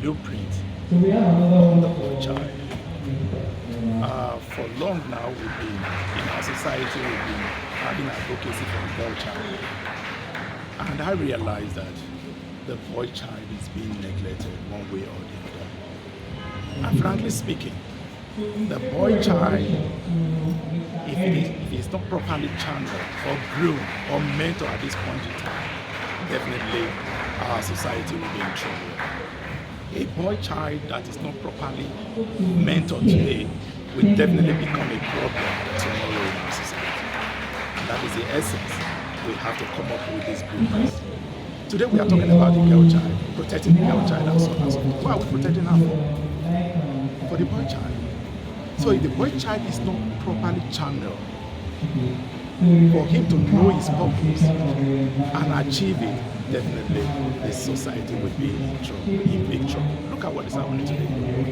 blueprint on the boy child. For long now, we've been, in our society, we've been having advocacy for the girl child. And I realized that the boy child is being neglected one way or the other. And frankly speaking, the boy child, if it is not properly channeled or groomed or mentored at this point in time, definitely our society will be in trouble. A boy child that is not properly mentored today will definitely become a problem tomorrow in our society. And that is the essence. We have to come up with this blueprint. Today we are talking about the girl child, protecting the girl child and so on and so forth. Why are we protecting her for? For the boy child. So if the boy child is not properly channeled, for him to know his purpose and achieve it, definitely the society will be in big trouble. Look at what is happening today in the world.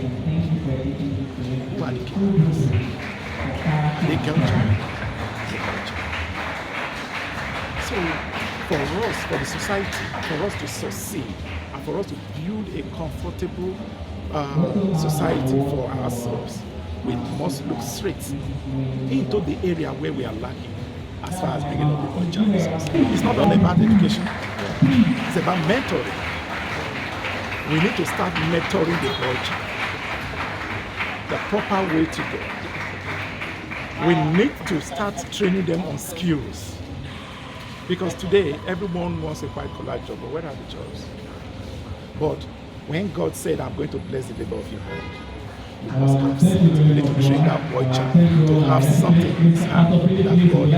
Who are the killers? The girl child. The girl child. So for us, for the society, for us to succeed and for us to build a comfortable society for ourselves, we must look straight into the area where we are lacking as far as bringing up the boy child is concerned. It's not all about education, it's about mentoring. We need to start mentoring the boy child the proper way to go. We need to start training them on skills. Because today, everyone wants a white-collar job, but where are the jobs? But when God said, I'm going to bless the labor of your hand, you must have something. You need to train that boy child to have something in his hand that God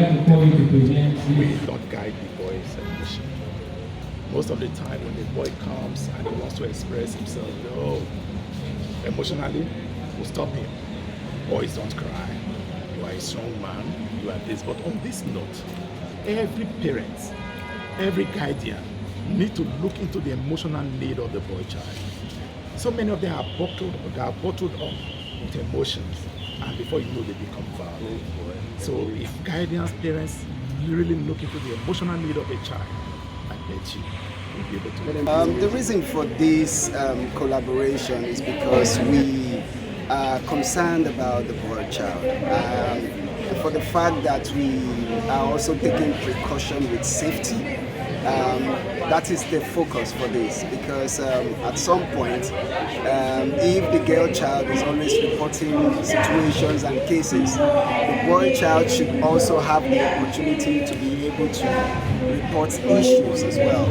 will not guide the boy's emotion. Most of the time, when the boy comes and he wants to express himself, emotionally, we'll stop him. Boys don't cry. You are a strong man. You are this. But on this note, every parent, every guardian need to look into the emotional need of the boy child. So many of them are bottled up with emotions, and before you know, they become violent. So if guardians, parents really look into the emotional need of a child, I bet you will be able to. The reason for this collaboration is because we are concerned about the boy child. For the fact that we are also taking precaution with safety. That is the focus for this, because at some point, if the girl child is always reporting situations and cases, the boy child should also have the opportunity to be able to report issues as well.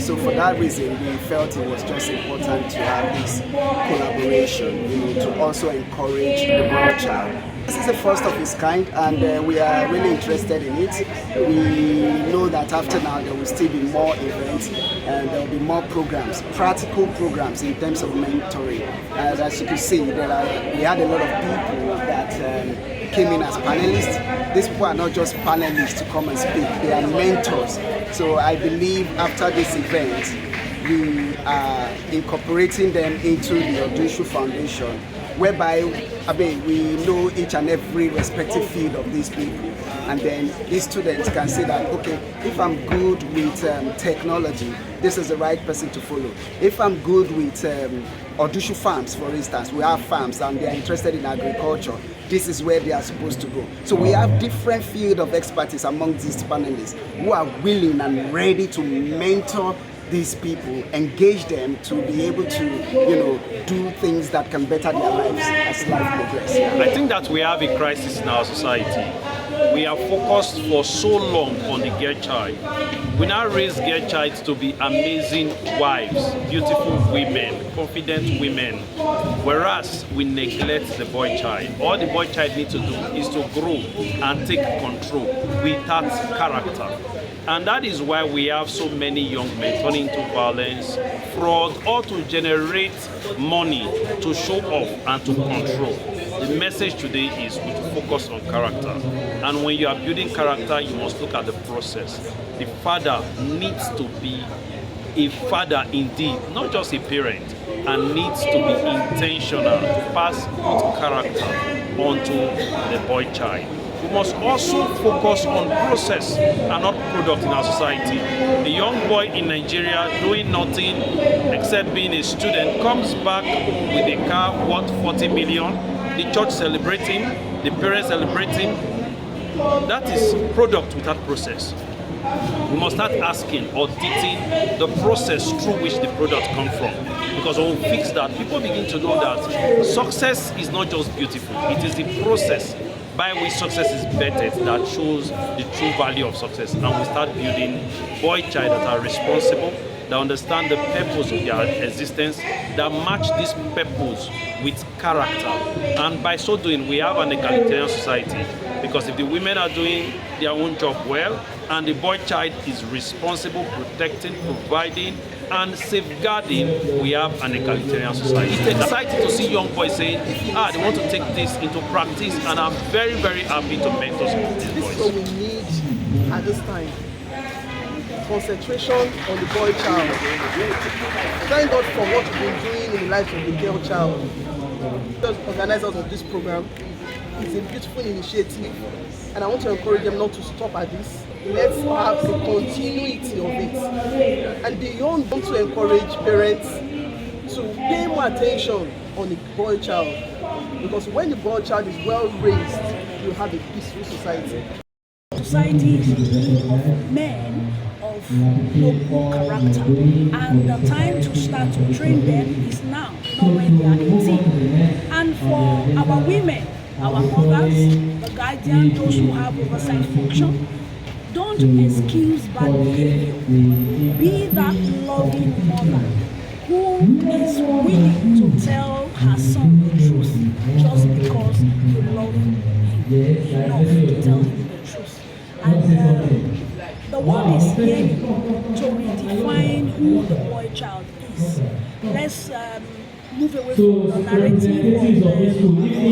So for that reason, we felt it was just important to have this collaboration, to also encourage the boy child. This is the first of its kind, and we are really interested in it. We know that after now there will still be more events and there will be more programs, practical programs in terms of mentoring. As you can see, we had a lot of people that came in as panelists. These people are not just panelists to come and speak, they are mentors. So I believe after this event, we are incorporating them into the Odushu Foundation, whereby we know each and every respective field of these people, and then these students can say that, okay, if I'm good with technology, this is the right person to follow. If I'm good with Odushu farms, for instance, we have farms and they are interested in agriculture, this is where they are supposed to go. So we have different field of expertise among these panelists who are willing and ready to mentor these people, engage them to be able to, do things that can better their lives as life progresses. I think that we have a crisis in our society. We are focused for so long on the girl child. We now raise girl child to be amazing wives, beautiful women, confident women, whereas we neglect the boy child. All the boy child needs to do is to grow and take control without character. And that is why we have so many young men turning into violence, fraud, or to generate money to show off and to control. The message today is we focus on character. And when you are building character, you must look at the process. The father needs to be a father indeed, not just a parent, and needs to be intentional to pass good character onto the boy child. we must also focus on process and not product in our society. A young boy in Nigeria doing nothing except being a student comes back home with a car worth 40 million, the church celebrating, the parents celebrating. That is product without process. We must start asking, auditing the process through which the product comes from. Because when we fix that, people begin to know that success is not just beautiful, it is the process by which success is bettered that shows the true value of success. And we start building boy child that are responsible, that understand the purpose of their existence, that match this purpose with character. And by so doing, we have an egalitarian society. Because if the women are doing their own job well, and the boy child is responsible, protecting, providing, and safeguarding, we have an egalitarian society. It's exciting to see young boys saying, they want to take this into practice, and I'm very, very happy to mentor some of these boys. This is what we need at this time. Concentration on the boy child. Thank God for what we've been doing in the life of the girl child. The organizers of this program, it's a beautiful initiative, and I want to encourage them not to stop at this. Let's have a continuity of it. And beyond, I want to encourage parents to pay more attention on the boy child, because when the boy child is well raised, you have a peaceful society. Society is in need of men of noble character, and the time to start to train them is now, not when they are 18. And for our women, our mothers, the guardians, those who have oversight function, don't excuse bad behavior. Be that loving mother who is willing to tell her son the truth just because you love him enough to tell him the truth. And the world is yearning to redefine who the boy child is. Let's move away from the narrative of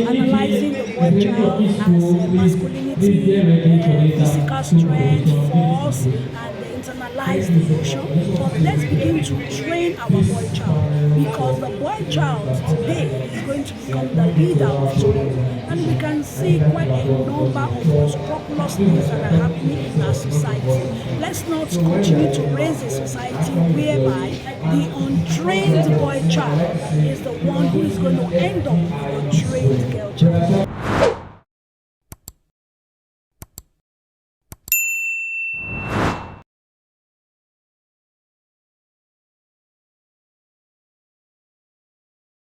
analyzing the boy child as masculinity, physical strength, force, and internalize the notion. But let's begin to train our boy child, because the boy child today is going to become the leader of tomorrow. And we can see quite a number of unscrupulous things that are happening in our society. Let's not continue to raise a society whereby the untrained boy child is the one who is going to end up with a trained girl child.